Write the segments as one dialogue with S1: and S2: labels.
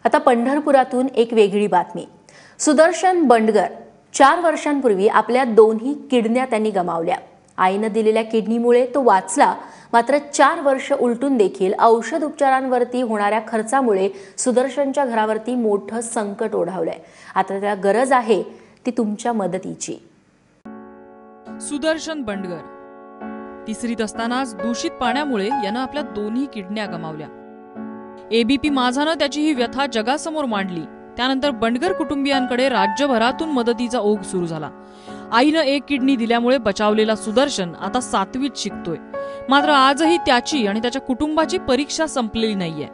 S1: आता पंढरपुरातून एक वेगळी बातमी। सुदर्शन बंडगर 4 वर्षांपूर्वी आपल्या दोन्ही किडन्या त्यांनी गमावल्या। आईने दिलेल्या किडनीमुळे तो वाचला, मात्र 4 वर्ष उलटून देखील औषध उपचारांवरती होणाऱ्या खर्चामुळे सुदर्शनच्या घरावरती मोठं संकट ओढावलंय। आता त्याला गरज आहे ती तुमच्या मदतीची।
S2: सुदर्शन बंडगर 3रीत असतानाच दूषित पाण्यामुळे यानं आपल्या दोन्ही किडन्या गमावल्या। एबीपी माझानं त्याची ही व्यथा जगासमोर मांडली। त्यानंतर बंडगर कुटुंबियांकडे राज्यभरातून मदतीचा ओघ सुरू झाला। आईनं एक किडनी दिल्यामुळे बचावलेला सुदर्शन आता 7वीत शिकतोय, मात्र आजही त्याची आणि त्याच्या कुटुंबाची परीक्षा संपलेली नाहीये।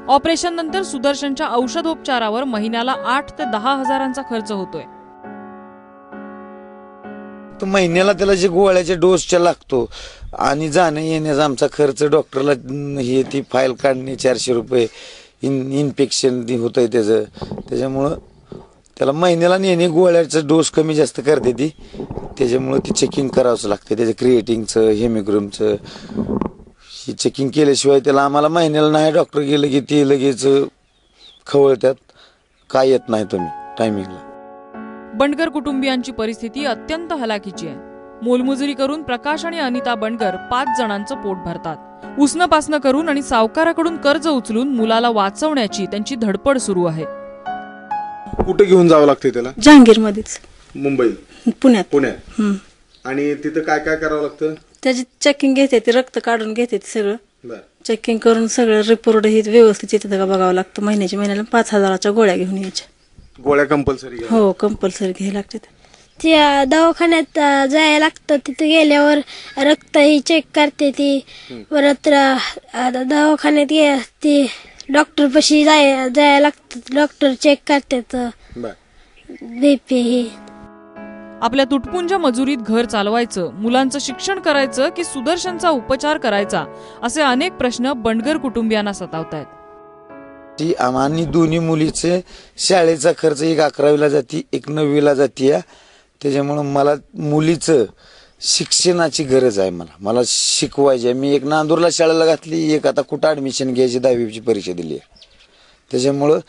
S2: ऑपरेशन नंतर सुदर्शनच्या औषधोपचारावर महिन्याला 8 ते 10 हजारांचा खर्च होतोय।
S3: तो महिन्याला त्याला जे गोळ्याचे डोसच्या लागतो आणि जाणे येण्याचा आमचा खर्च, डॉक्टरला ही ती फाईल काढणे 400 रुपये, इन्फेक्शन होतंय त्याच्यामुळं त्याला महिन्याला नेणे गोळ्याचा डोस कमी जास्त करते ती, त्याच्यामुळं ती चेकिंग करावंच लागते। त्याचं क्रिएटिंगचं, हेमोग्लोबिनचं ही चेकिंग केल्याशिवाय त्याला आम्हाला महिन्याला नाही डॉक्टर गेलं की ती लगेच खवळतात, काय येत नाही तुम्ही टायमिंगला।
S2: बंडगर कुटुंबियांची परिस्थिती अत्यंत हलाखीची आहे। मोलमजुरी करून प्रकाश आणि अनिता बंडगर 5 जणांचं पोट भरतात। उसनं करून आणि सावकाराकडून कर्ज उचलून मुलाला वाचवण्याची त्यांची धडपड सुरू आहे।
S4: कुठे घेऊन जावं लागते त्याला?
S5: जहांगीरमध्येच।
S4: मुंबई?
S5: पुण्यात।
S4: आणि तिथं काय काय करावं लागतं?
S5: त्याची चेकिंग घेते, ते रक्त काढून घेते, सगळं चेकिंग करून सगळं रिपोर्ट ही व्यवस्थित येते का बघावं लागतं। महिन्याला 5000च्या गोळ्या घेऊन यायच्या।
S4: गोळ्या कंपल्सरी?
S5: हो, कंपल्सरी घ्यायला लागतात।
S6: त्या दवाखान्यात जायला लागतं, तिथे गेल्यावर रक्त ही चेक करते ती, परत दवाखान्यात ती डॉक्टर पशी जायला लागतं, डॉक्टर चेक करतात बीपी ही।
S2: आपल्या तुटपुंजा मजुरीत घर चालवायचं, मुलांचं शिक्षण करायचं की सुदर्शनचा उपचार करायचा, असे अनेक प्रश्न बंडगर कुटुंबियांना सतावतायत।
S3: आम्ही दोन्ही मुलीचे शाळेचा खर्च, एक 11वीला जाती, एक 9वीला जाती, त्याच्यामुळे मला मुलीचं शिक्षणाची गरज आहे। मला शिकवायचे। मी एक नांदूरला शाळेला घातली, एक आता कुठं ऍडमिशन घ्यायची, 10वीची परीक्षा दिली। त्याच्यामुळं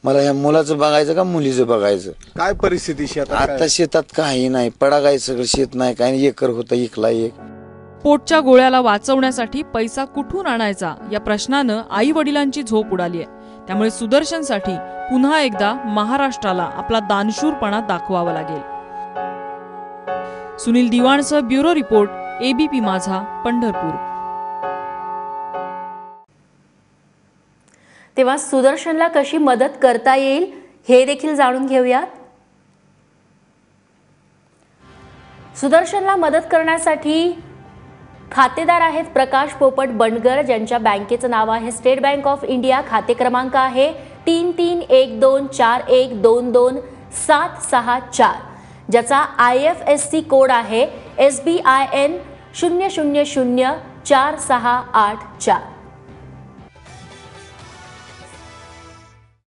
S3: मला ह्या मुलाचं बघायचं का मुलीचं बघायचं? काय परिस्थिती शेतात? आता शेतात काही नाही, पडागाय सगळं शेत नाही, काही एकर होता इकला एक।
S2: पोटच्या गोळ्याला वाचवण्यासाठी पैसा कुठून आणायचा या प्रश्नानं आई वडिलांची झोप उडाली आहे। त्यामुळे सुदर्शनसाठी पुन्हा एकदा महाराष्ट्राला आपला दानशूरपणा दाखवावा लागेल। सुनील दिवाणसह ब्युरो रिपोर्ट, एबीपी माझा, पंढरपूर।
S1: तेव्हा सुदर्शनला कशी मदत करता येईल हे देखील जाणून घेऊयात। सुदर्शनला मदत करण्यासाठी खातेदार आहेत प्रकाश पोपट बंडगर, ज्यांच्या बँकेचं नाव आहे स्टेट बँक ऑफ इंडिया। खाते क्रमांक आहे 3312412764, ज्याचा IFSC कोड आहे SBIN 000468 4।